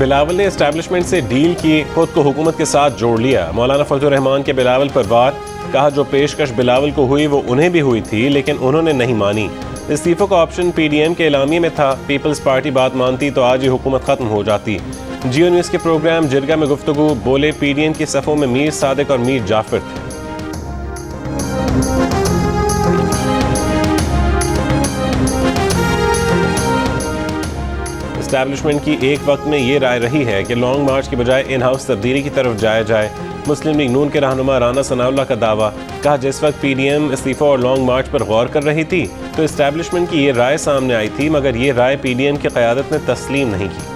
बिलावल ने एस्टैब्लिशमेंट से डील की, खुद को हुकूमत के साथ जोड़ लिया। मौलाना फजलुर रहमान के बिलावल पर वार, कहा जो पेशकश बिलावल को हुई वो उन्हें भी हुई थी लेकिन उन्होंने नहीं मानी। इस्तीफे का ऑप्शन पीडीएम के एलामिये में था, पीपल्स पार्टी बात मानती तो आज ही हुकूमत खत्म हो जाती। जियो न्यूज़ के प्रोग्राम जिरगा में गुफ्तगू, बोले पीडीएम की सफ़ों में मीर सादिक और मीर जाफर थे। एस्टैब्लिशमेंट की एक वक्त में ये राय रही है कि लॉन्ग मार्च की बजाय इन हाउस तब्दीली की तरफ जाया जाए। मुस्लिम लीग नून के रहनुमा राना सनाउल्लाह का दावा, कहा जिस वक्त पीडीएम इस्तीफा और लॉन्ग मार्च पर गौर कर रही थी तो एस्टैब्लिशमेंट की ये राय सामने आई थी, मगर ये राय पीडीएम की क़यादत ने तस्लीम नहीं की।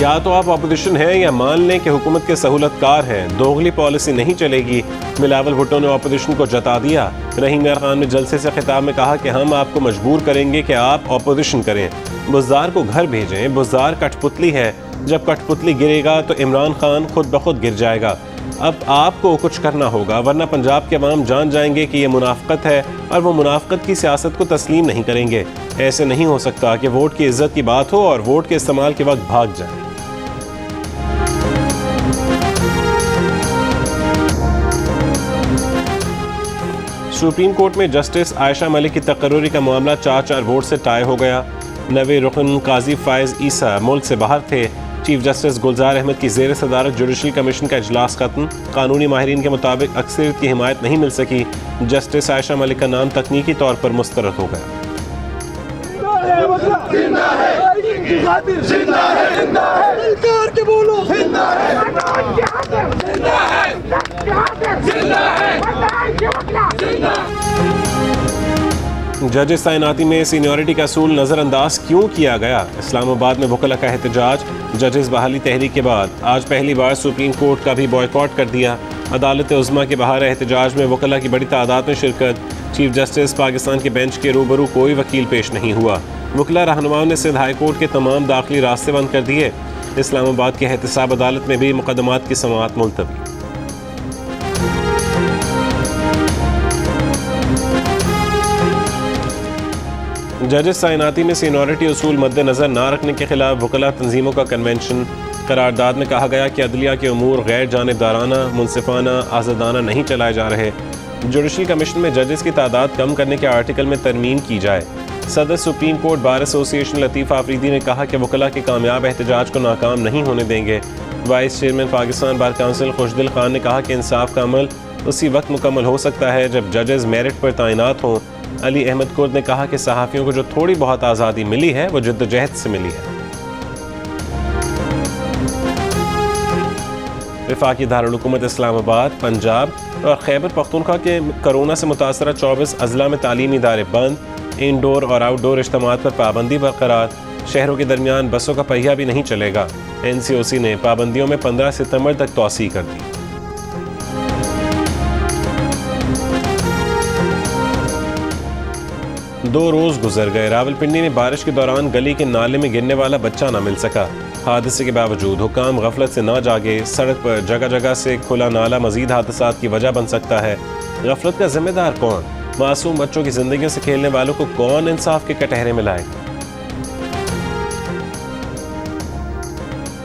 या तो आप अपोजिशन हैं या मान लें कि हुकूमत के सहूलतकार हैं, दोगली पॉलिसी नहीं चलेगी। बिलावल भुट्टो ने अपोजिशन को जता दिया। रहीम यार खान ने जलसे से खिताब में कहा कि हम आपको मजबूर करेंगे कि आप अपोजिशन करें, बुज़दार को घर भेजें। बुज़दार कठपुतली है, जब कठपुतली गिरेगा तो इमरान खान खुद ब खुद गिर जाएगा। अब आपको कुछ करना होगा वरना पंजाब के अवाम जान जाएंगे कि ये मुनाफ़क़त है और वो मुनाफ़क़त की सियासत को तस्लीम नहीं करेंगे। ऐसे नहीं हो सकता कि वोट की इज्जत की बात हो और वोट के इस्तेमाल के वक्त भाग जाए। सुप्रीम कोर्ट में जस्टिस आयशा मलिक की तकर्रुरी का मामला 4-4 वोट से टाई हो गया। 90 रुकन काजी फायज ईसा मुल्क से बाहर थे। चीफ जस्टिस गुलजार अहमद की ज़ेर सदारत जुडिशल कमीशन का इजलास खत्म। कानूनी माहिरीन के मुताबिक अक्सरियत की हिमायत नहीं मिल सकी। जस्टिस आयशा मलिक का नाम तकनीकी तौर पर मुस्तरद हो गया। जजेस तैनाती में सीनियरिटी का असूल नज़रअंदाज क्यों किया गया? इस्लामाबाद में वकला का एहतजाज। जजेस बहाली तहरीक के बाद आज पहली बार सुप्रीम कोर्ट का भी बॉयकॉट कर दिया। अदालत उज़्मा के बाहर एहतजाज में वकला की बड़ी तादाद में शिरकत। चीफ जस्टिस पाकिस्तान के बेंच के रूबरू कोई वकील पेश नहीं हुआ। वकला रहनुमाओं ने सिंध हाई कोर्ट के तमाम दाखिली रास्ते बंद कर दिए। इस्लामाबाद के एहतसाब अदालत में भी मुकदमात की समाअत मुलतवी। जजेस तैनाती में सीनियरिटी असूल मद्देनजर ना रखने के खिलाफ वकला तंजीमों का कन्वेंशन। करारदाद में कहा गया कि अदलिया के अमूर गैर जानिबदाराना, मुनसिफाना, आज़ादाना नहीं चलाए जा रहे। जुडिशल कमीशन में जजेस की तादाद कम करने के आर्टिकल में तरमीम की जाए। सदर सुप्रीम कोर्ट बार एसोसिएशन लतीफ़ आफरीदी ने कहा कि वकला के कामयाब एहतजाज को नाकाम नहीं होने देंगे। Vice chairman Pakistan bar council Khushdil Khan ने कहा कि इंसाफ का अमल उसी वक्त मुकम्मल हो सकता है जब जजेस मेरिट पर तैनात हों। अली अहमद कुर्द ने कहा कि सहाफ़ियों को जो थोड़ी बहुत आज़ादी मिली है वो जिद्दोजहद से मिली है। वफाकी दारुल हुकूमत इस्लामाबाद, पंजाब और खैबर पख्तूनख्वा के कोरोना से मुतासरा 24 अजला में तालीमी इदारे बंद। इनडोर और आउटडोर इज्तिमात पर पाबंदी बरकरार। शहरों के दरमियान बसों का पहिया भी नहीं चलेगा। NCOC ने पाबंदियों में 15 सितंबर तक तौसी कर दी। दो रोज़ गुजर गए। रावलपिंडी में बारिश के दौरान गली के नाले में गिरने वाला बच्चा न मिल सका। हादसे के बावजूद हुकाम गफलत से न जागे। सड़क पर जगह जगह से खुला नाला मजीद हादसात की वजह बन सकता है। गफलत का जिम्मेदार कौन? मासूम बच्चों की जिंदगियों से खेलने वालों को कौन इंसाफ के कटहरे में लाएगा?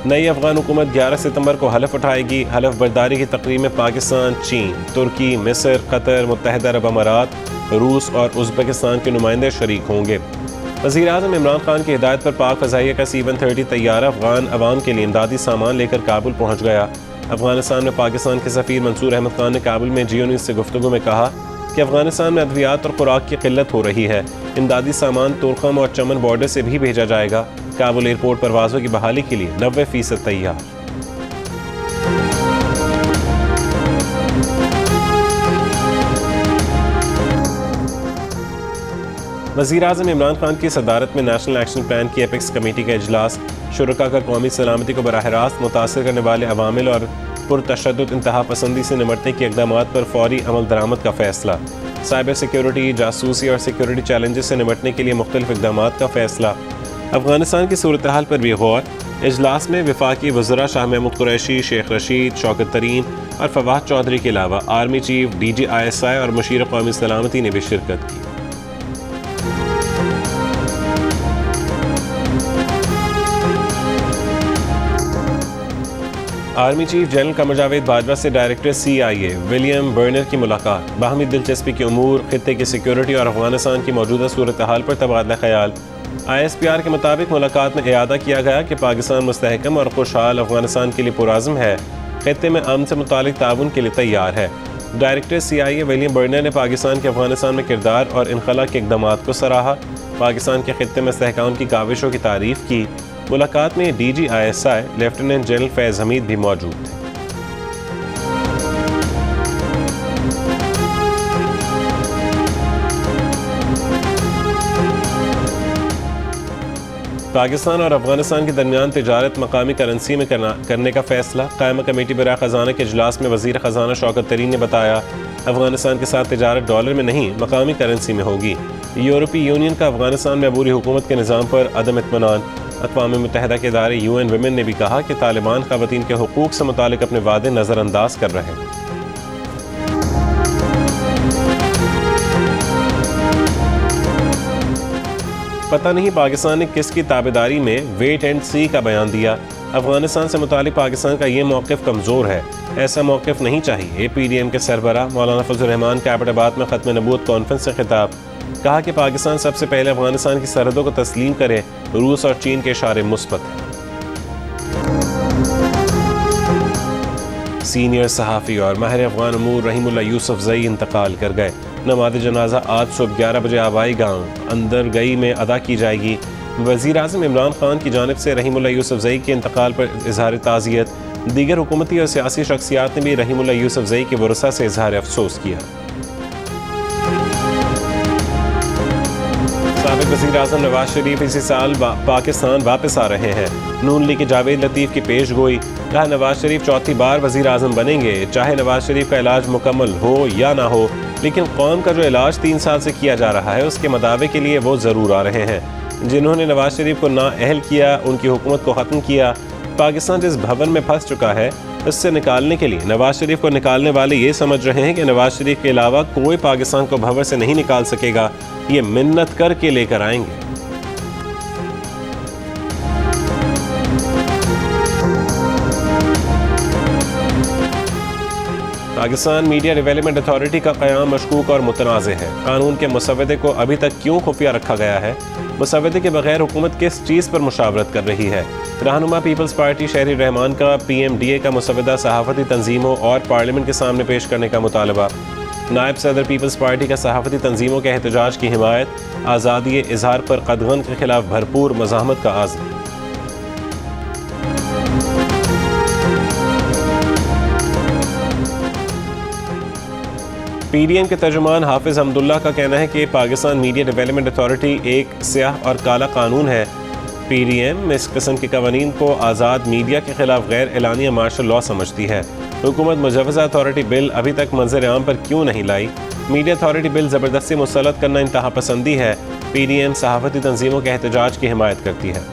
नई अफगान हुकूमत 11 सितंबर को हलफ उठाएगी। हलफ बर्दारी की तकरीब में पाकिस्तान, चीन, तुर्की, मिस्र, कतर, मुत्तहिदा अरब अमारात, रूस और उज़्बेकिस्तान के नुमाइंदे शरीक होंगे। वज़ीर-ए-आज़म इमरान खान की हिदायत पर पाक फ़ज़ाइया का C-130 तैयारा अफगान अवाम के लिए इमदादी सामान लेकर काबुल पहुँच गया। अफगानिस्तान में पाकिस्तान के सफ़ीर मंसूर अहमद खान ने काबुल में जियो न्यूज़ से गुफ्तगू में कहा कि अफगानिस्तान में अद्वियात और खुराक की किल्लत हो रही है। इमदादी सामान तुर्कम और चमन बॉर्डर से भी भेजा जाएगा। काबुल एयरपोर्ट परवाज़ों की बहाली के लिए 90% तैयार। वज़ीर-ए-आज़म इमरान खान की सदारत में नेशनल एक्शन प्लान की एपेक्स कमेटी का इजलास। शुरका का कौमी सलामती को बराह रास्त मुतासर करने वाले अवामिल और पुरतशद्दुद इंतहा पसंदी से निमटने के इक़दामात पर फौरी अमल दरामद का फैसला। साइबर सिक्योरिटी, जासूसी और सिक्योरिटी चैलेंजेस से निमटने के लिए मुख्तलिफ इक़दामात का फैसला। अफगानिस्तान की सूरत हाल पर भी गौर। इजलास में वफाकी वज़रा शाह महमूद कुरैशी, शेख रशीद, शौकत तरीन और फवाद चौधरी के अलावा आर्मी चीफ, DG ISI और मुशीर कौमी सलामती ने भी शिरकत की। Army chief general Qamar Javed Bajwa से डायरेक्टर CIA विलियम बर्नर की मुलाकात। बाहमी दिलचस्पी के उमूर, खित्ते की सिक्योरिटी और अफगानिस्तान की मौजूदा सूरत हाल पर तबादला ख्याल। ISPR के मुताबिक मुलाकात में इयादा किया गया कि पाकिस्तान मुस्तहकम और खुशहाल अफगानिस्तान के लिए पुरआज़्म है, खित्ते में अमन से मुतालिक ताउन के लिए तैयार है। डायरेक्टर CIA विलियम बर्नर ने पाकिस्तान के अफगानिस्तान में किरदार और इनखला के इक़दाम को सराहा। पाकिस्तान के खित्ते में इस्तेहकाम की काविशों की तारीफ़ की। मुलाकात में DG ISI लेफ्टिनेंट जनरल फैज़ हमीद भी मौजूद थे। पाकिस्तान और अफगानिस्तान के दरमियान तिजारत मकामी करेंसी में करने का फैसला। कायमा कमेटी बराए ख़जाना के इजलास में वज़ीर ख़जाना शौकत तरीन ने बताया, अफगानिस्तान के साथ तिजारत डॉलर में नहीं मकामी करेंसी में होगी। यूरोपीय यूनियन का अफगानिस्तान में अबूरी हुकूमत के निज़ाम पर अदम इत्मीनान। अक़वाम मुत्तहिदा के इदारे UN वुमेन ने भी कहा कि तालिबान ख़वातीन के हुकूक से मुतालिक अपने वादे नज़रअंदाज कर रहे हैं। पता नहीं पाकिस्तान ने किसकी ताबेदारी में वेट एंड सी का बयान दिया। अफगानिस्तान से मुतालिक पाकिस्तान का ये मौक़िफ़ कमज़ोर है, ऐसा मौक़िफ़ नहीं चाहिए। PDM के सरबराह मौलाना फजल रहमान का एबटाबाद में ख़त्म नबूवत कॉन्फ्रेंस से खिताब। कहा कि पाकिस्तान सबसे पहले अफगानिस्तान की सरहदों को तस्लीम करे। रूस और चीन के इशारे मुस्बत हैं। सीनियर सहाफ़ी और माहिर अफगान अमूर रहीमुल्लाह यूसुफ़ज़ई इंतकाल कर गए। नमाज़ जनाजा आज सुबह 11 बजे आबाई गांव अंदर गई में अदा की जाएगी। वज़ीर आज़म इमरान खान की जानिब से रहीमुल्लाह यूसुफ़ज़ई के इंतकाल पर इज़हार ताज़ियत। दीगर हुकूमती और सियासी शख्सियात ने भी रहीमुल्लाह यूसुफ़ज़ई के वरसा से इज़हार अफसोस किया। साबिक़ वज़ीर आज़म नवाज शरीफ इसी साल पाकिस्तान वापस आ रहे हैं। नून लीग के जावेद लतीफ़ की पेश गोई। कहा, नवाज शरीफ चौथी बार वज़ीर आज़म बनेंगे, चाहे नवाज शरीफ का इलाज मुकम्मल हो या ना हो, लेकिन कौम का जो इलाज 3 साल से किया जा रहा है उसके मदावे के लिए वो ज़रूर आ रहे हैं। जिन्होंने नवाज शरीफ को नाअहल किया, उनकी हुकूमत को ख़त्म किया। पाकिस्तान जिस भवन में फंस चुका है उससे निकालने के लिए नवाज शरीफ को निकालने वाले ये समझ रहे हैं कि नवाज शरीफ के अलावा कोई पाकिस्तान को भवन से नहीं निकाल सकेगा। ये मिन्नत करके लेकर आएंगे। पाकिस्तान मीडिया डेवलपमेंट अथॉरिटी का क़याम मशकूक और मुतनाज़ है। कानून के मुसव्वदे को अभी तक क्यों खुफिया रखा गया है? मुसव्वदे के बगैर हुकूमत किस चीज़ पर मुशावरत कर रही है? रहनुमा पीपल्स पार्टी शहरी रहमान का PMDA का मुसव्वदा सहाफ़ती तंजीमों और पार्लियामेंट के सामने पेश करने का मुतालबा। नायब सदर पीपल्स पार्टी का सहाफ़ती तंजीमों के एहतजाज की हिमायत। आज़ादी इज़हार पर क़दग़न के खिलाफ भरपूर मज़ाहमत का आज़म। PDM के तर्जुमान हाफिज़ हमदुल्ला का कहना है कि पाकिस्तान मीडिया डेवलपमेंट अथॉरिटी एक स्याह और काला कानून है। PDM इस किस्म के कवानीन को आज़ाद मीडिया के खिलाफ गैर एलानिया मार्शल लॉ समझती है। हुकूमत मुजव्वज़ा अथॉरिटी बिल अभी तक मंजर आम पर क्यों नहीं लाई? मीडिया अथॉरिटी बिल ज़बरदस्ती मुसल्लत करना इंतहा पसंदी है। PDM सहाफ़ती तंजीमों के एहतजाज की हिमायत करती है।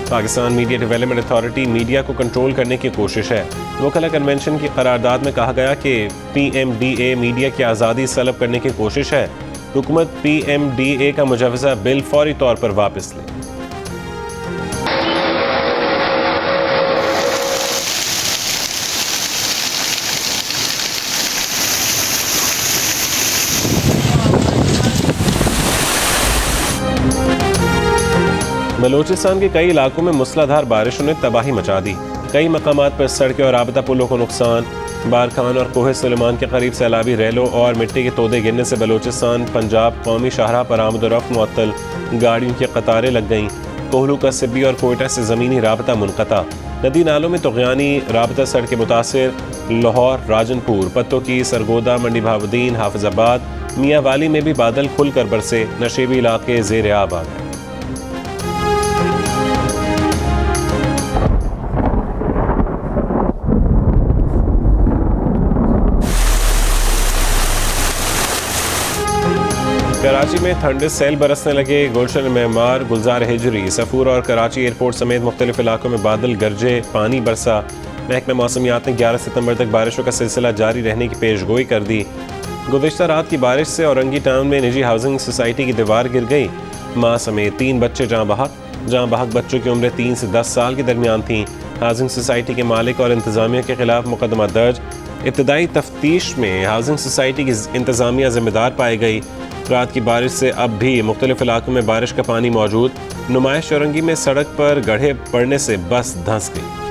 Pakistan media development authority media को कंट्रोल करने की कोशिश है। वकला कन्वेंशन की करारदाद में कहा गया कि PMDA मीडिया की आज़ादी सलब करने की कोशिश है। हुकूमत PMDA का मुजव्वज़ा बिल फौरी तौर पर वापस ले। बलूचिस्तान के कई इलाकों में मूसलाधार बारिशों ने तबाही मचा दी। कई मकामात पर सड़कें और राबता पुलों को नुकसान। बारखान और कोहे सुलेमान के करीब सैलाबी रेलों और मिट्टी के तोदे गिरने से बलूचिस्तान पंजाब कौमी शाहराह पर आमद और रफ्त मुअत्तल। गाड़ियों की कतारें लग गईं। कोहलू का सिब्बी और कोयटा से ज़मीनी राबता मुनक़ता। नदी नालों में तुग़यानी राबता सड़कें मुतासिर। लाहौर, राजनपुर, पत्तों की, सरगोदा, मंडी भावुद्दीन, हाफिजाबाद, मियाँ वाली में भी बादल खुलकर बरसे। नशेबी इलाके ज़ेर आब आ गए। कराची में ठंडे सेल बरसने लगे। गुलशन मेमार, गुलजार हिजरी, सफूर और कराची एयरपोर्ट समेत मुख्तलिफ इलाकों में बादल गरजे, पानी बरसा। महकमे मौसमियात ने 11 सितंबर तक बारिशों का सिलसिला जारी रहने की पेश गोई कर दी। गुज़िश्ता रात की बारिश से औरंगी टाउन में निजी हाउसिंग सोसाइटी की दीवार गिर गई। माँ समेत 3 बच्चे जाँ बहक। जहां बहक बच्चों की उम्रें 3 से 10 साल के दरमियान थीं। हाउसिंग सोसाइटी के मालिक और इंतजामिया के खिलाफ मुकदमा दर्ज। इब्तदाई तफ्तीश में हाउसिंग सोसाइटी की इंतजामिया जिम्मेदार पाई गई। रात की बारिश से अब भी मुख्तलिफ इलाकों में बारिश का पानी मौजूद। नुमाइश चौरंगी में सड़क पर गड्ढे पड़ने से बस धंस गई।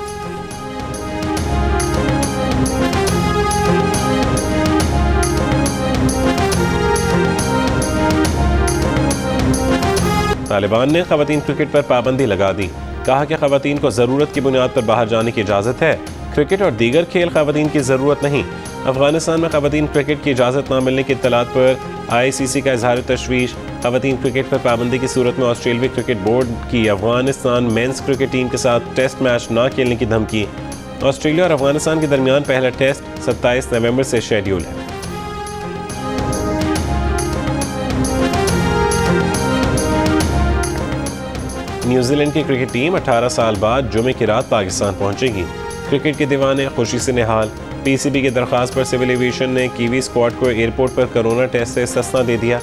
तालिबान ने खवातीन क्रिकेट पर पाबंदी लगा दी। कहा कि खवातीन को ज़रूरत की बुनियाद पर बाहर जाने की इजाज़त है। क्रिकेट और दीगर खेल खवातीन की ज़रूरत नहीं। अफगानिस्तान में खवातीन क्रिकेट की इजाज़त न मिलने की इत्तलात पर ICC का इजहार तशवीश। खवातीन क्रिकेट पर पाबंदी की सूरत में ऑस्ट्रेलियाई क्रिकेट बोर्ड की अफगानिस्तान मेंस क्रिकेट टीम के साथ टेस्ट मैच न खेलने की धमकी। ऑस्ट्रेलिया और अफगानिस्तान के दरमियान पहला टेस्ट 27 नवंबर से शेड्यूल है। न्यूजीलैंड की क्रिकेट टीम 18 साल बाद जुमे की रात पाकिस्तान पहुंचेगी। क्रिकेट के दीवाने खुशी से निहाल। PCB की दरख्वास्त पर सिविल एविएशन ने कीवी स्क्वाड को एयरपोर्ट पर कोरोना टेस्ट से इस्तिस्ना दे दिया।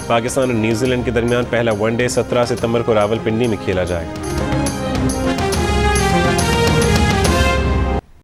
पाकिस्तान और न्यूजीलैंड के दरमियान पहला वनडे 17 सितंबर को रावलपिंडी में खेला जाएगा।